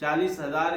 40,000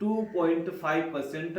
2.5%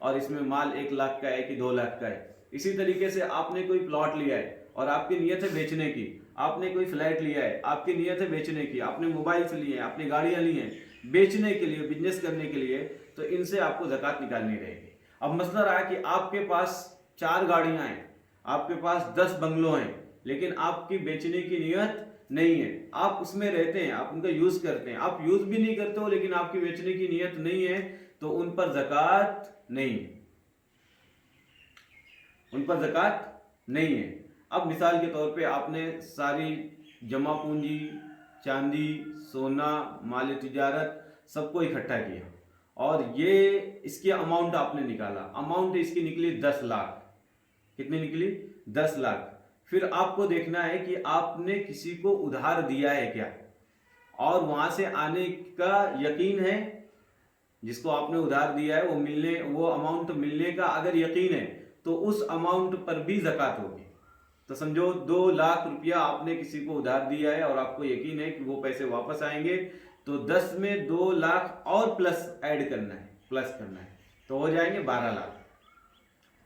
اور اس میں مال 1 لاکھ کا ہے کہ 2 لاکھ کا ہے. اسی طریقے سے آپ نے کوئی پلاٹ لیا ہے اور آپ کی نیت ہے بیچنے کی, آپ نے کوئی فلیٹ لیا ہے, آپ کی نیت ہے بیچنے کی, آپ نے موبائلس لیے ہیں, آپ نے گاڑیاں لی ہیں بیچنے کے لیے, بزنس کرنے کے لیے, تو ان سے آپ کو زکوٰۃ نکالنی رہے گی. اب مسئلہ رہا کہ آپ کے پاس 4 گاڑیاں ہیں, آپ کے پاس 10 بنگلو ہیں, لیکن آپ کی بیچنے کی نیت نہیں ہے, آپ اس میں رہتے ہیں, آپ ان کا یوز کرتے ہیں, آپ یوز بھی نہیں کرتے ہو لیکن آپ کی بیچنے کی نیت نہیں ہے, تو ان پر زکوٰۃ نہیں ہے, ان پر زکوٰۃ نہیں ہے. اب مثال کے طور پہ آپ نے ساری جمع پونجی, چاندی, سونا, مال تجارت سب کو اکٹھا کیا اور یہ اس کی اماؤنٹ آپ نے نکالا, اماؤنٹ اس کی نکلی 10 لاکھ. کتنی نکلی؟ 10 لاکھ. پھر آپ کو دیکھنا ہے کہ آپ نے کسی کو ادھار دیا ہے کیا, اور وہاں سے آنے کا یقین ہے, جس کو آپ نے ادھار دیا ہے وہ اماؤنٹ ملنے کا اگر یقین ہے تو اس اماؤنٹ پر بھی زکوٰۃ ہوگی. تو سمجھو 2 لاکھ روپیہ آپ نے کسی کو ادھار دیا ہے اور آپ کو یقین ہے کہ وہ پیسے واپس آئیں گے, تو 10 میں 2 لاکھ اور پلس ایڈ کرنا ہے, پلس کرنا ہے, تو ہو جائیں گے 12 لاکھ.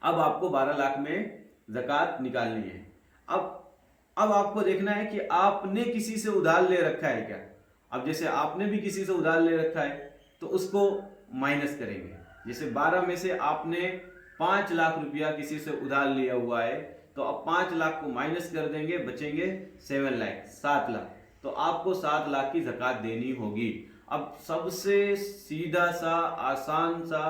اب آپ کو 12 لاکھ میں زکوٰۃ نکالنی ہے. اب آپ کو دیکھنا ہے کہ آپ نے کسی سے ادھار لے رکھا ہے کیا. اب جیسے آپ نے بھی کسی سے ادھار لے رکھا ہے تو اس کو مائنس کریں گے. جیسے 12 میں سے آپ نے 5 لاکھ روپیہ کسی سے ادھار لیا ہوا ہے, تو اب 5 لاکھ کو مائنس کر دیں گے, بچیں گے 7 لاکھ, 7 لاکھ. تو آپ کو 7 لاکھ کی زکوٰۃ دینی ہوگی. اب سب سے سیدھا سا آسان سا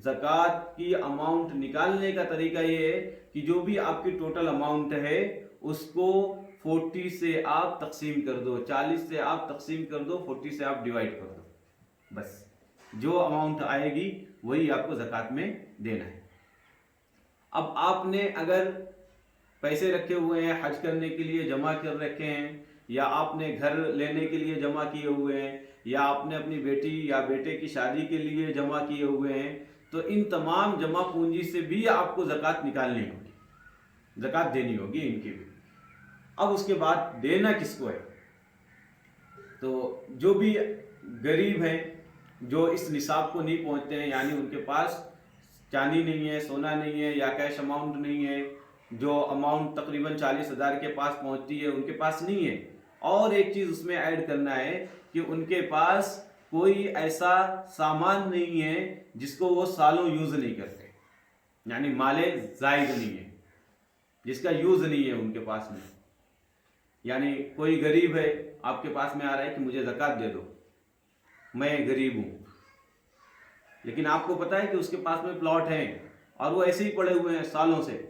زکوٰۃ کی اماؤنٹ نکالنے کا طریقہ یہ ہے کہ جو بھی آپ کی ٹوٹل اماؤنٹ ہے اس کو 40 سے آپ تقسیم کر دو, 40 سے آپ تقسیم کر دو, 40 سے آپ ڈیوائڈ کر دو. بس جو اماؤنٹ آئے گی وہی آپ کو زکوٰۃ میں دینا ہے. اب آپ نے اگر پیسے رکھے ہوئے ہیں حج کرنے کے لیے جمع کر رکھے ہیں, یا آپ نے گھر لینے کے لیے جمع کیے ہوئے ہیں, یا آپ نے اپنی بیٹی یا بیٹے کی شادی کے لیے جمع کیے ہوئے ہیں, تو ان تمام جمع پونجی سے بھی آپ کو زکوٰۃ نکالنی ہوگی, زکوٰۃ دینی ہوگی ان کی بھی. اب اس کے بعد دینا کس کو ہے؟ تو جو بھی غریب ہیں, جو اس نصاب کو نہیں پہنچتے ہیں, یعنی ان کے پاس چاندی نہیں ہے, سونا نہیں ہے, یا کیش اماؤنٹ نہیں ہے, جو اماؤنٹ تقریباً 40,000 کے پاس پہنچتی ہے ان کے پاس نہیں ہے. اور ایک چیز اس میں ایڈ کرنا ہے کہ ان کے پاس کوئی ایسا سامان نہیں ہے جس کو وہ سالوں یوز نہیں کرتے, یعنی مال زائد نہیں ہے, جس کا یوز نہیں ہے ان کے پاس میں. یعنی کوئی غریب ہے, آپ کے پاس میں آ رہا ہے کہ مجھے زکوٰۃ دے دو, میں غریب ہوں, لیکن آپ کو پتا ہے کہ اس کے پاس میں پلاٹ ہیں اور وہ ایسے ہی پڑے ہوئے ہیں سالوں سے,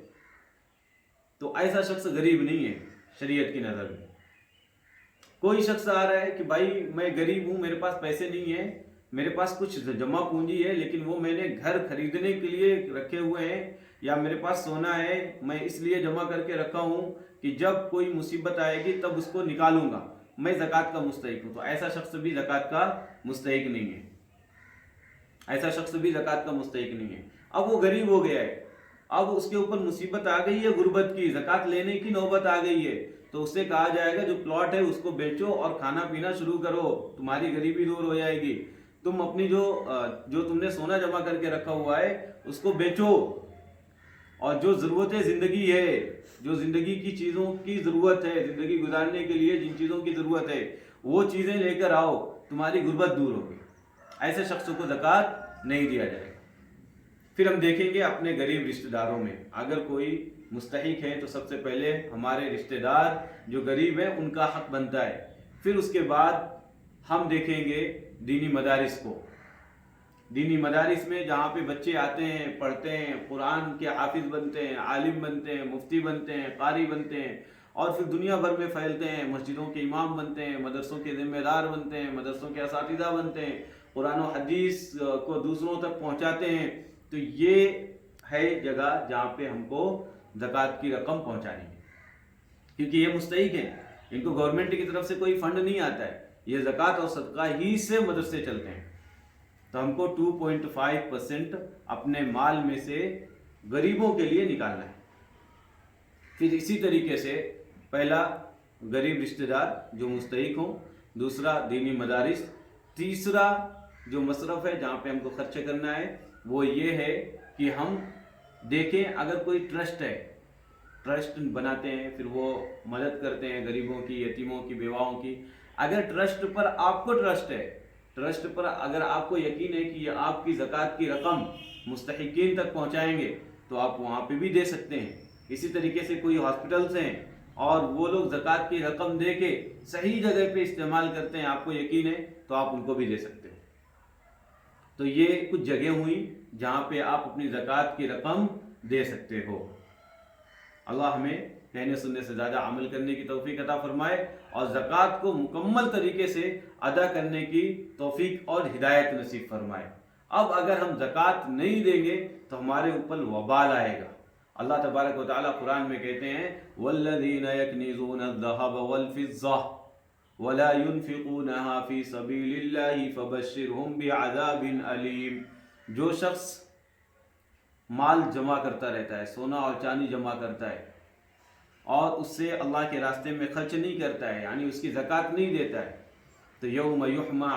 تو ایسا شخص غریب نہیں ہے شریعت کی نظر میں. کوئی شخص آ رہا ہے کہ بھائی میں غریب ہوں, میرے پاس پیسے نہیں ہیں, میرے پاس کچھ جمع پونجی ہے لیکن وہ میں نے گھر خریدنے کے لیے رکھے ہوئے ہیں, یا میرے پاس سونا ہے میں اس لیے جمع کر کے رکھا ہوں کہ جب کوئی مصیبت آئے گی تب اس کو نکالوں گا, میں زکوٰۃ کا مستحق ہوں. تو ایسا شخص بھی زکوٰۃ کا مستحق نہیں ہے, ایسا شخص بھی زکوٰۃ کا مستحق نہیں ہے. اب وہ غریب ہو گیا ہے, اب اس کے اوپر مصیبت آ گئی ہے غربت کی, زکوٰۃ لینے کی نوبت آ گئی ہے, تو اس سے کہا جائے گا جو پلاٹ ہے اس کو بیچو اور کھانا پینا شروع کرو, تمہاری غریبی دور ہو جائے گی. تم اپنی جو تم نے سونا جمع کر کے رکھا ہوا ہے اس کو بیچو, اور جو ضرورت زندگی ہے, جو زندگی کی چیزوں کی ضرورت ہے, زندگی گزارنے کے لیے جن چیزوں کی ضرورت ہے وہ چیزیں لے کر آؤ, تمہاری غربت دور ہوگی. ایسے شخصوں کو زکوٰۃ نہیں دیا جائے گا. پھر ہم دیکھیں گے اپنے غریب رشتہ داروں میں اگر کوئی مستحق ہے تو سب سے پہلے ہمارے رشتہ دار جو غریب ہیں ان کا حق بنتا ہے. پھر اس کے بعد ہم دیکھیں گے دینی مدارس کو. دینی مدارس میں جہاں پہ بچے آتے ہیں, پڑھتے ہیں, قرآن کے حافظ بنتے ہیں, عالم بنتے ہیں, مفتی بنتے ہیں, قاری بنتے ہیں, اور پھر دنیا بھر میں پھیلتے ہیں, مسجدوں کے امام بنتے ہیں, مدرسوں کے ذمہ دار بنتے ہیں, مدرسوں کے اساتذہ بنتے ہیں, قرآن و حدیث کو دوسروں تک پہنچاتے ہیں. تو یہ ہے جگہ جہاں پہ ہم کو زکوٰۃ کی رقم پہنچانی ہے, کیونکہ یہ مستحق ہیں, ان کو گورنمنٹ کی طرف سے کوئی فنڈ نہیں آتا ہے, یہ زکوٰۃ اور صدقہ ہی سے مدرسے چلتے ہیں. تو ہم کو 2.5% اپنے مال میں سے غریبوں کے لیے نکالنا ہے. پھر اسی طریقے سے پہلا غریب رشتہ دار جو مستحق ہوں, دوسرا دینی مدارس, تیسرا جو مصرف ہے جہاں پہ ہم کو خرچ کرنا ہے وہ یہ ہے کہ ہم دیکھیں اگر کوئی ٹرسٹ ہے، ٹرسٹ بناتے ہیں، پھر وہ مدد کرتے ہیں غریبوں کی، یتیموں کی، بیواؤں کی. اگر ٹرسٹ پر آپ کو ٹرسٹ ہے، ٹرسٹ پر اگر آپ کو یقین ہے کہ یہ آپ کی زکوٰۃ کی رقم مستحقین تک پہنچائیں گے تو آپ وہاں پہ بھی دے سکتے ہیں. اسی طریقے سے کوئی ہاسپٹلس ہیں اور وہ لوگ زکوٰۃ کی رقم دے کے صحیح جگہ پہ استعمال کرتے ہیں، آپ کو یقین ہے تو آپ ان کو بھی دے سکتے ہیں. تو یہ کچھ جگہ ہوئی جہاں پہ آپ اپنی زکوٰۃ کی رقم دے سکتے ہو. اللہ ہمیں کہنے سننے سے زیادہ عمل کرنے کی توفیق عطا فرمائے اور زکوٰۃ کو مکمل طریقے سے ادا کرنے کی توفیق اور ہدایت نصیب فرمائے. اب اگر ہم زکوٰۃ نہیں دیں گے تو ہمارے اوپر وبال آئے گا. اللہ تبارک و تعالیٰ قرآن میں کہتے ہیں وَالَّذِينَ يَكْنِزُونَ الذَّهَبَ وَالْفِضَّةَ وَلَا يُنْفِقُونَهَا فِي سَبِيلِ اللَّهِ فَبَشِّرْهُمْ بِعَذَابٍ أَلِيمٍ. جو شخص مال جمع کرتا رہتا ہے، سونا اور چاندی جمع کرتا ہے اور اس سے اللہ کے راستے میں خرچ نہیں کرتا ہے، یعنی اس کی زکوٰۃ نہیں دیتا ہے، تو یوم یحمى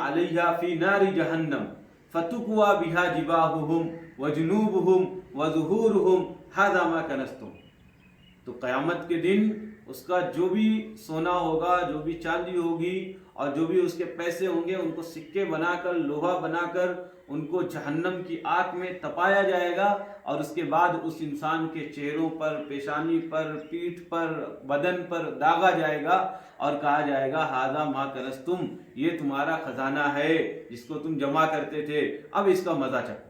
علیہا فی نار جہنم فتکوی بہا جباہہم وجنوبہم وظہورہم ھذا ما کنزتم. تو قیامت کے دن اس کا جو بھی سونا ہوگا، جو بھی چاندی ہوگی اور جو بھی اس کے پیسے ہوں گے، ان کو سکے بنا کر، لوہا بنا کر ان کو جہنم کی آگ میں تپایا جائے گا اور اس کے بعد اس انسان کے چہروں پر، پیشانی پر، پیٹھ پر، بدن پر داغا جائے گا اور کہا جائے گا ھذا ما کنزتم، یہ تمہارا خزانہ ہے جس کو تم جمع کرتے تھے، اب اس کا مزہ چکھو.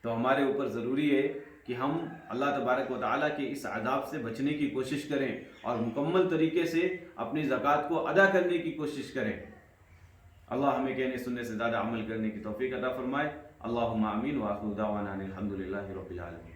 تو ہمارے اوپر ضروری ہے کہ ہم اللہ تبارک و تعالیٰ کے اس عذاب سے بچنے کی کوشش کریں اور مکمل طریقے سے اپنی زکوٰۃ کو ادا کرنے کی کوشش کریں. اللہ ہمیں کہنے سننے سے زیادہ عمل کرنے کی توفیق عطا فرمائے. اللہم آمین وآخر دعوانا ان الحمدللہ رب العالمین.